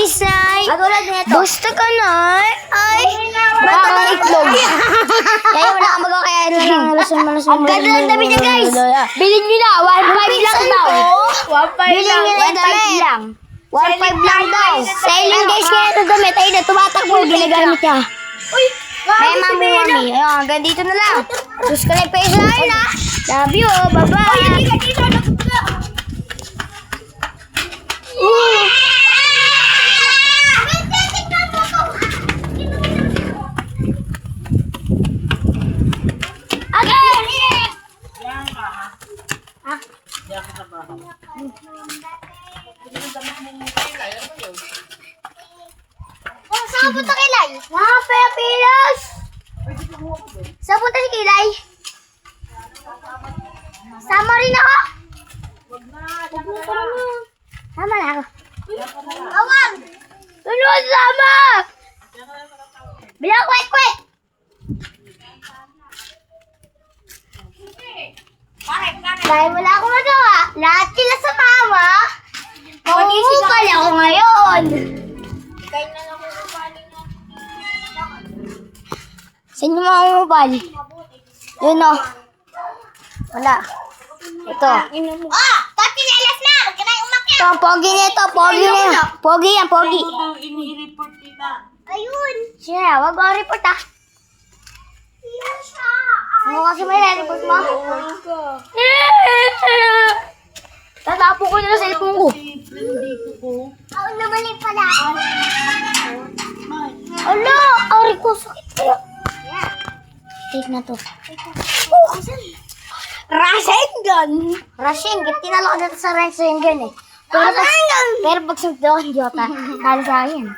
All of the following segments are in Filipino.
Pisay. Katulad nito. Gusto ka na? Ay, bata na itlog. Kaya wala kang magawa kaya Ang ganda ng damit niya, guys. Bilhin nyo na. 1.5 lang daw. 1.5 Bilhin nyo na yung damit. 1.5 lang daw. Selling guys kaya ito damit. Ayun na, tumatakbo. Ginagamit niya. Uy, May mami. Ayun, hanggang dito na lang. Subscribe kayo sa akin, ha. Love you. Bye-bye. saan punta Kilay? Pilipinas! Saan punta si Kilay? Sama rin ako. Sama na ako. Awag. Tunod sama! Bilang kwek-kwek. Dahil wala akong magawa, lahat sila sa mama. Pag-isipal ako ngayon. Saan yung mga umubal? Yun o. Wala. Ito. Ah! Patinelas na! Huwag ka na umakyat! Ito, ang pogi nito. Pogi na yun. Pogi yan, pogi. Ayun! Siya, wag mo report ah. Yan siya! Ano kasi may report mo? Tatapo ko na sa cellphone ko. Ako naman yung pala. Ala, ari ko sakit kaya. Take na to. Rasengan! Rasengan, tinalo ko dito sa Rasengan eh. Pero pag sunod ako, Jota, kala sa akin.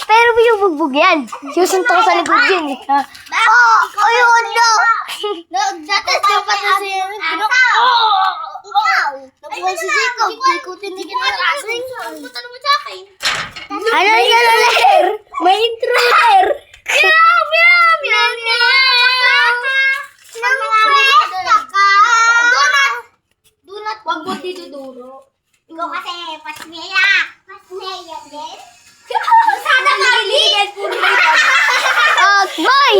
Pero binubugbog yan. Susunto ko sa likod yun eh. Ayun no! Dati dapat na siya. Ikaw! Nabuhay si Jacob. Ikutin din kita ng asing. Punta naman sa akin. Ano yan ulit? May intruder! Meow! Meow! Meow! Meow! Donut! Wag mo dito duro. Ikaw kasi, pasmeya. Pasmeya din. Sana kaliligid po rin. Boy!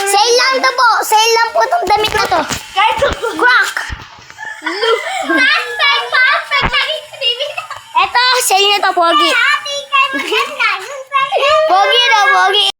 Sale lang to po. Sale lang po itong damit na to. Crack! Perfect! Perfect! Eto, sale na to, Pogi.